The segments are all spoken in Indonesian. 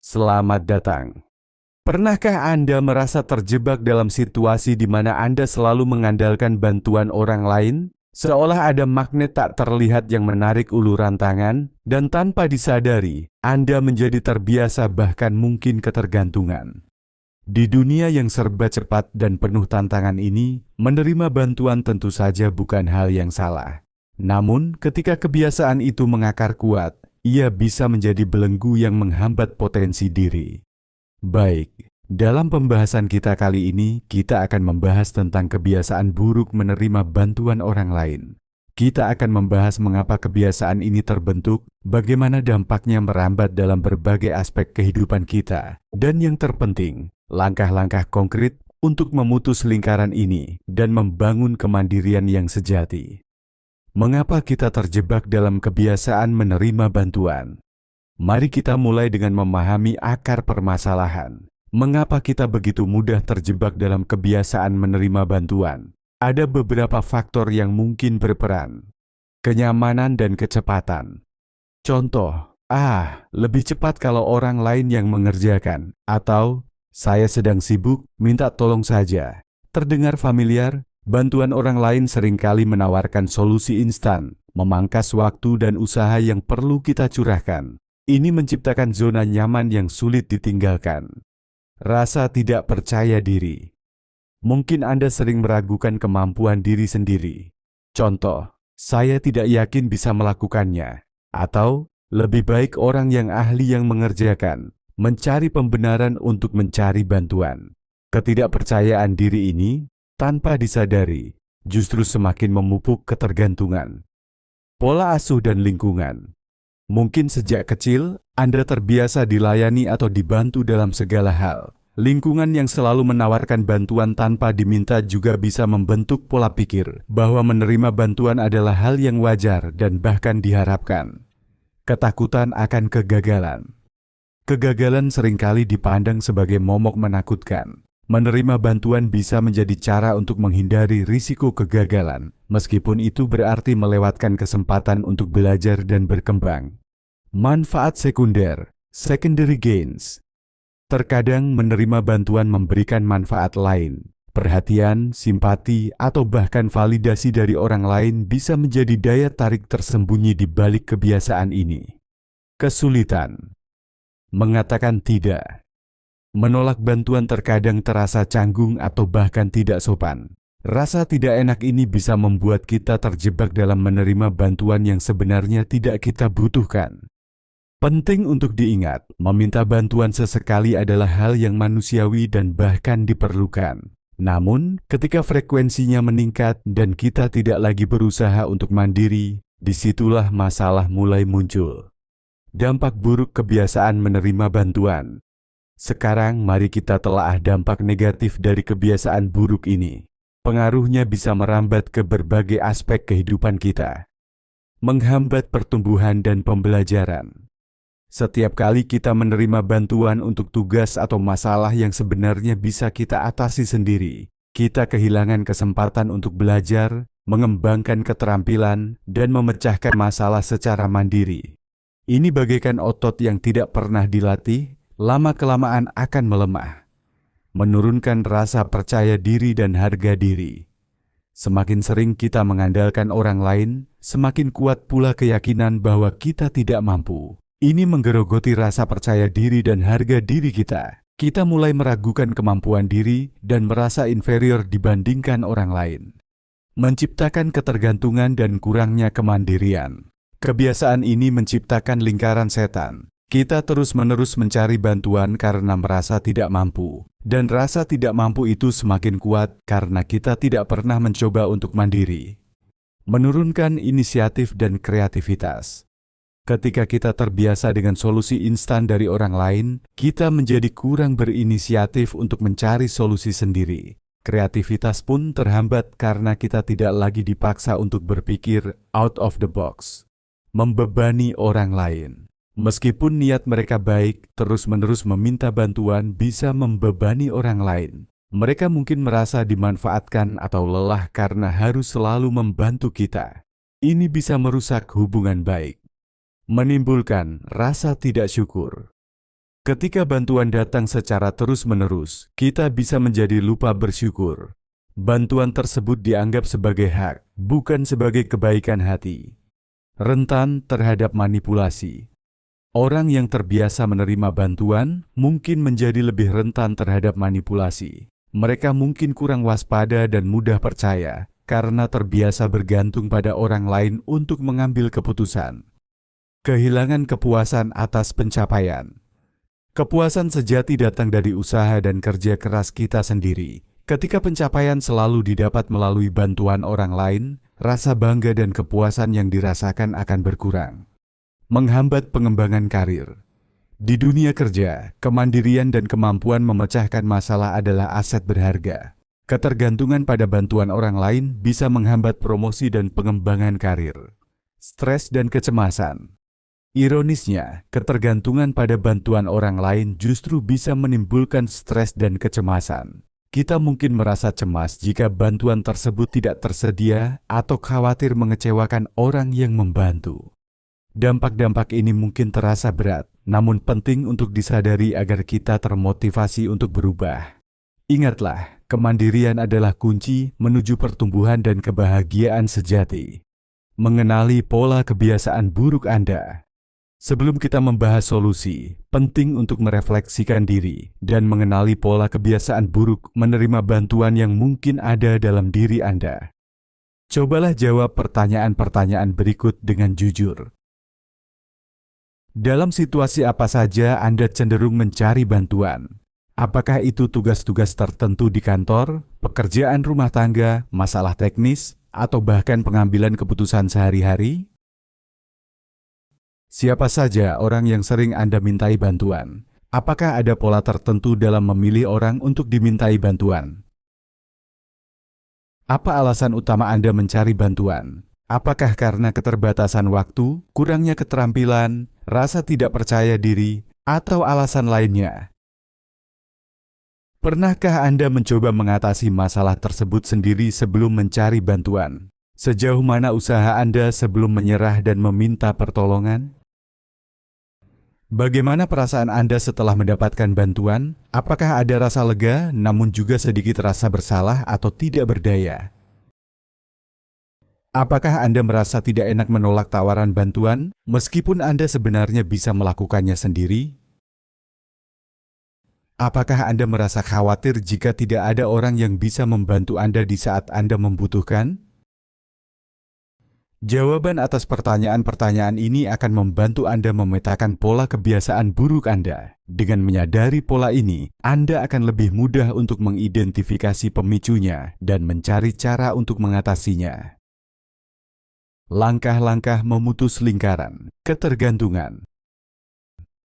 Selamat datang. Pernahkah Anda merasa terjebak dalam situasi di mana Anda selalu mengandalkan bantuan orang lain? Seolah ada magnet tak terlihat yang menarik uluran tangan, dan tanpa disadari, Anda menjadi terbiasa bahkan mungkin ketergantungan. Di dunia yang serba cepat dan penuh tantangan ini, menerima bantuan tentu saja bukan hal yang salah. Namun, ketika kebiasaan itu mengakar kuat, ia bisa menjadi belenggu yang menghambat potensi diri. Baik, dalam pembahasan kita kali ini, kita akan membahas tentang kebiasaan buruk menerima bantuan orang lain. Kita akan membahas mengapa kebiasaan ini terbentuk, bagaimana dampaknya merambat dalam berbagai aspek kehidupan kita, dan yang terpenting, langkah-langkah konkret untuk memutus lingkaran ini dan membangun kemandirian yang sejati. Mengapa kita terjebak dalam kebiasaan menerima bantuan? Mari kita mulai dengan memahami akar permasalahan. Mengapa kita begitu mudah terjebak dalam kebiasaan menerima bantuan? Ada beberapa faktor yang mungkin berperan. Kenyamanan dan kecepatan. Contoh, lebih cepat kalau orang lain yang mengerjakan, atau saya sedang sibuk, minta tolong saja. Terdengar familiar? Bantuan orang lain seringkali menawarkan solusi instan, memangkas waktu dan usaha yang perlu kita curahkan. Ini menciptakan zona nyaman yang sulit ditinggalkan. Rasa tidak percaya diri. Mungkin Anda sering meragukan kemampuan diri sendiri. Contoh, saya tidak yakin bisa melakukannya. Atau, lebih baik orang yang ahli yang mengerjakan. Mencari pembenaran untuk mencari bantuan. Ketidakpercayaan diri ini, tanpa disadari, justru semakin memupuk ketergantungan. Pola asuh dan lingkungan. Mungkin sejak kecil, Anda terbiasa dilayani atau dibantu dalam segala hal. Lingkungan yang selalu menawarkan bantuan tanpa diminta juga bisa membentuk pola pikir bahwa menerima bantuan adalah hal yang wajar dan bahkan diharapkan. Ketakutan akan kegagalan. Kegagalan seringkali dipandang sebagai momok menakutkan. Menerima bantuan bisa menjadi cara untuk menghindari risiko kegagalan, meskipun itu berarti melewatkan kesempatan untuk belajar dan berkembang. Manfaat sekunder, secondary gains. Terkadang menerima bantuan memberikan manfaat lain. Perhatian, simpati, atau bahkan validasi dari orang lain bisa menjadi daya tarik tersembunyi di balik kebiasaan ini. Kesulitan. Mengatakan tidak. Menolak bantuan terkadang terasa canggung atau bahkan tidak sopan. Rasa tidak enak ini bisa membuat kita terjebak dalam menerima bantuan yang sebenarnya tidak kita butuhkan. Penting untuk diingat, meminta bantuan sesekali adalah hal yang manusiawi dan bahkan diperlukan. Namun, ketika frekuensinya meningkat dan kita tidak lagi berusaha untuk mandiri, disitulah masalah mulai muncul. Dampak buruk kebiasaan menerima bantuan. Sekarang mari kita telaah dampak negatif dari kebiasaan buruk ini. Pengaruhnya bisa merambat ke berbagai aspek kehidupan kita. Menghambat pertumbuhan dan pembelajaran. Setiap kali kita menerima bantuan untuk tugas atau masalah yang sebenarnya bisa kita atasi sendiri, kita kehilangan kesempatan untuk belajar, mengembangkan keterampilan, dan memecahkan masalah secara mandiri. Ini bagaikan otot yang tidak pernah dilatih, lama-kelamaan akan melemah, menurunkan rasa percaya diri dan harga diri. Semakin sering kita mengandalkan orang lain, semakin kuat pula keyakinan bahwa kita tidak mampu. Ini menggerogoti rasa percaya diri dan harga diri kita. Kita mulai meragukan kemampuan diri dan merasa inferior dibandingkan orang lain. Menciptakan ketergantungan dan kurangnya kemandirian. Kebiasaan ini menciptakan lingkaran setan. Kita terus-menerus mencari bantuan karena merasa tidak mampu. Dan rasa tidak mampu itu semakin kuat karena kita tidak pernah mencoba untuk mandiri. Menurunkan inisiatif dan kreativitas. Ketika kita terbiasa dengan solusi instan dari orang lain, kita menjadi kurang berinisiatif untuk mencari solusi sendiri. Kreativitas pun terhambat karena kita tidak lagi dipaksa untuk berpikir out of the box. Membebani orang lain. Meskipun niat mereka baik, terus-menerus meminta bantuan bisa membebani orang lain. Mereka mungkin merasa dimanfaatkan atau lelah karena harus selalu membantu kita. Ini bisa merusak hubungan baik. Menimbulkan rasa tidak syukur. Ketika bantuan datang secara terus-menerus, kita bisa menjadi lupa bersyukur. Bantuan tersebut dianggap sebagai hak, bukan sebagai kebaikan hati. Rentan terhadap manipulasi. Orang yang terbiasa menerima bantuan mungkin menjadi lebih rentan terhadap manipulasi. Mereka mungkin kurang waspada dan mudah percaya karena terbiasa bergantung pada orang lain untuk mengambil keputusan. Kehilangan kepuasan atas pencapaian. Kepuasan sejati datang dari usaha dan kerja keras kita sendiri. Ketika pencapaian selalu didapat melalui bantuan orang lain, rasa bangga dan kepuasan yang dirasakan akan berkurang. Menghambat pengembangan karir. Di dunia kerja, kemandirian dan kemampuan memecahkan masalah adalah aset berharga. Ketergantungan pada bantuan orang lain bisa menghambat promosi dan pengembangan karir. Stres dan kecemasan. Ironisnya, ketergantungan pada bantuan orang lain justru bisa menimbulkan stres dan kecemasan. Kita mungkin merasa cemas jika bantuan tersebut tidak tersedia atau khawatir mengecewakan orang yang membantu. Dampak-dampak ini mungkin terasa berat, namun penting untuk disadari agar kita termotivasi untuk berubah. Ingatlah, kemandirian adalah kunci menuju pertumbuhan dan kebahagiaan sejati. Mengenali pola kebiasaan buruk Anda. Sebelum kita membahas solusi, penting untuk merefleksikan diri dan mengenali pola kebiasaan buruk menerima bantuan yang mungkin ada dalam diri Anda. Cobalah jawab pertanyaan-pertanyaan berikut dengan jujur. Dalam situasi apa saja Anda cenderung mencari bantuan? Apakah itu tugas-tugas tertentu di kantor, pekerjaan rumah tangga, masalah teknis, atau bahkan pengambilan keputusan sehari-hari? Siapa saja orang yang sering Anda mintai bantuan? Apakah ada pola tertentu dalam memilih orang untuk dimintai bantuan? Apa alasan utama Anda mencari bantuan? Apakah karena keterbatasan waktu, kurangnya keterampilan, rasa tidak percaya diri, atau alasan lainnya? Pernahkah Anda mencoba mengatasi masalah tersebut sendiri sebelum mencari bantuan? Sejauh mana usaha Anda sebelum menyerah dan meminta pertolongan? Bagaimana perasaan Anda setelah mendapatkan bantuan? Apakah ada rasa lega, namun juga sedikit rasa bersalah atau tidak berdaya? Apakah Anda merasa tidak enak menolak tawaran bantuan, meskipun Anda sebenarnya bisa melakukannya sendiri? Apakah Anda merasa khawatir jika tidak ada orang yang bisa membantu Anda di saat Anda membutuhkan? Jawaban atas pertanyaan-pertanyaan ini akan membantu Anda memetakan pola kebiasaan buruk Anda. Dengan menyadari pola ini, Anda akan lebih mudah untuk mengidentifikasi pemicunya dan mencari cara untuk mengatasinya. Langkah-langkah memutus lingkaran ketergantungan.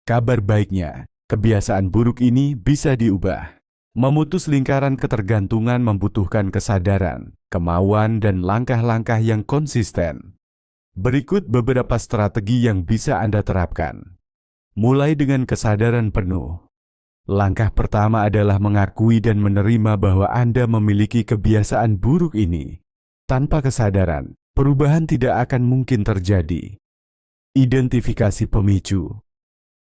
Kabar baiknya, kebiasaan buruk ini bisa diubah. Memutus lingkaran ketergantungan membutuhkan kesadaran, kemauan, dan langkah-langkah yang konsisten. Berikut beberapa strategi yang bisa Anda terapkan. Mulai dengan kesadaran penuh. Langkah pertama adalah mengakui dan menerima bahwa Anda memiliki kebiasaan buruk ini. Tanpa kesadaran, perubahan tidak akan mungkin terjadi. Identifikasi pemicu.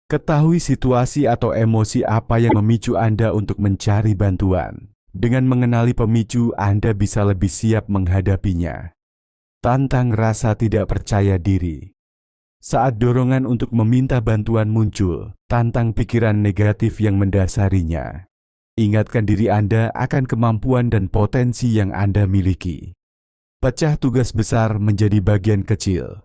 Ketahui situasi atau emosi apa yang memicu Anda untuk mencari bantuan. Dengan mengenali pemicu, Anda bisa lebih siap menghadapinya. Tantang rasa tidak percaya diri. Saat dorongan untuk meminta bantuan muncul, tantang pikiran negatif yang mendasarinya. Ingatkan diri Anda akan kemampuan dan potensi yang Anda miliki. Pecah tugas besar menjadi bagian kecil.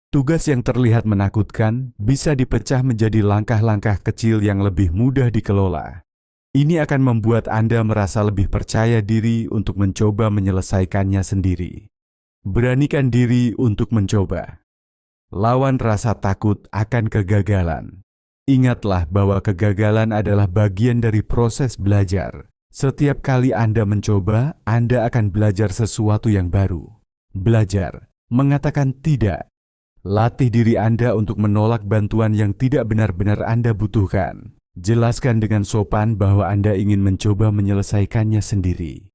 Tugas yang terlihat menakutkan bisa dipecah menjadi langkah-langkah kecil yang lebih mudah dikelola. Ini akan membuat Anda merasa lebih percaya diri untuk mencoba menyelesaikannya sendiri. Beranikan diri untuk mencoba. Lawan rasa takut akan kegagalan. Ingatlah bahwa kegagalan adalah bagian dari proses belajar. Setiap kali Anda mencoba, Anda akan belajar sesuatu yang baru. Belajar, mengatakan tidak. Latih diri Anda untuk menolak bantuan yang tidak benar-benar Anda butuhkan. Jelaskan dengan sopan bahwa Anda ingin mencoba menyelesaikannya sendiri.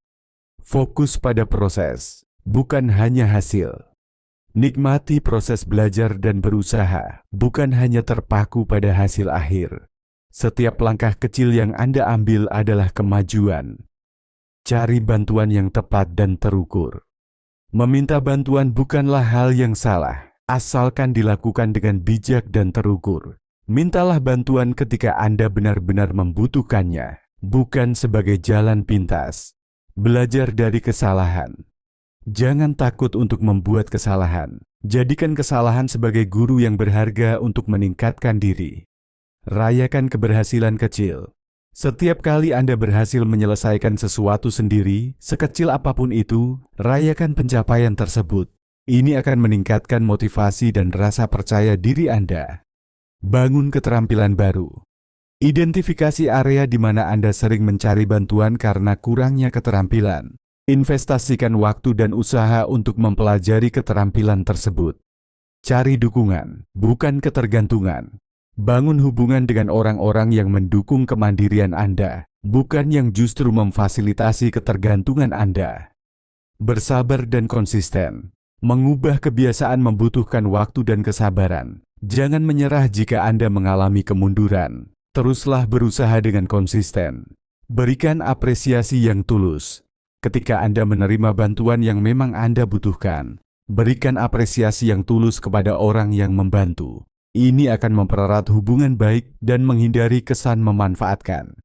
Fokus pada proses, bukan hanya hasil. Nikmati proses belajar dan berusaha, bukan hanya terpaku pada hasil akhir. Setiap langkah kecil yang Anda ambil adalah kemajuan. Cari bantuan yang tepat dan terukur. Meminta bantuan bukanlah hal yang salah, asalkan dilakukan dengan bijak dan terukur. Mintalah bantuan ketika Anda benar-benar membutuhkannya, bukan sebagai jalan pintas. Belajar dari kesalahan. Jangan takut untuk membuat kesalahan. Jadikan kesalahan sebagai guru yang berharga untuk meningkatkan diri. Rayakan keberhasilan kecil. Setiap kali Anda berhasil menyelesaikan sesuatu sendiri, sekecil apapun itu, rayakan pencapaian tersebut. Ini akan meningkatkan motivasi dan rasa percaya diri Anda. Bangun keterampilan baru. Identifikasi area di mana Anda sering mencari bantuan karena kurangnya keterampilan. Investasikan waktu dan usaha untuk mempelajari keterampilan tersebut. Cari dukungan, bukan ketergantungan. Bangun hubungan dengan orang-orang yang mendukung kemandirian Anda, bukan yang justru memfasilitasi ketergantungan Anda. Bersabar dan konsisten. Mengubah kebiasaan membutuhkan waktu dan kesabaran. Jangan menyerah jika Anda mengalami kemunduran. Teruslah berusaha dengan konsisten. Berikan apresiasi yang tulus. Ketika Anda menerima bantuan yang memang Anda butuhkan, berikan apresiasi yang tulus kepada orang yang membantu. Ini akan mempererat hubungan baik dan menghindari kesan memanfaatkan.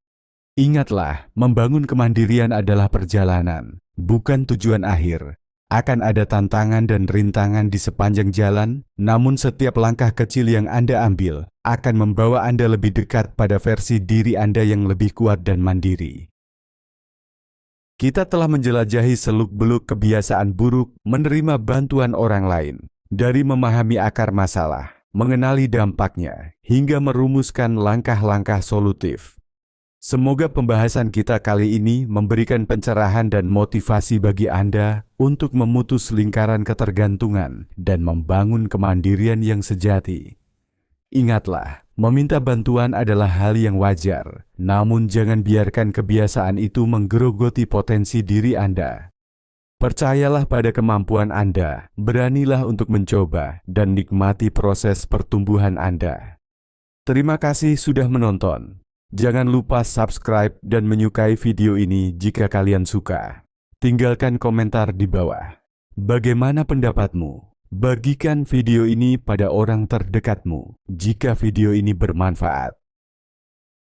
Ingatlah, membangun kemandirian adalah perjalanan, bukan tujuan akhir. Akan ada tantangan dan rintangan di sepanjang jalan, namun setiap langkah kecil yang Anda ambil akan membawa Anda lebih dekat pada versi diri Anda yang lebih kuat dan mandiri. Kita telah menjelajahi seluk-beluk kebiasaan buruk menerima bantuan orang lain, dari memahami akar masalah, mengenali dampaknya, hingga merumuskan langkah-langkah solutif. Semoga pembahasan kita kali ini memberikan pencerahan dan motivasi bagi Anda untuk memutus lingkaran ketergantungan dan membangun kemandirian yang sejati. Ingatlah, meminta bantuan adalah hal yang wajar, namun jangan biarkan kebiasaan itu menggerogoti potensi diri Anda. Percayalah pada kemampuan Anda, beranilah untuk mencoba, dan nikmati proses pertumbuhan Anda. Terima kasih sudah menonton. Jangan lupa subscribe dan menyukai video ini jika kalian suka. Tinggalkan komentar di bawah. Bagaimana pendapatmu? Bagikan video ini pada orang terdekatmu jika video ini bermanfaat.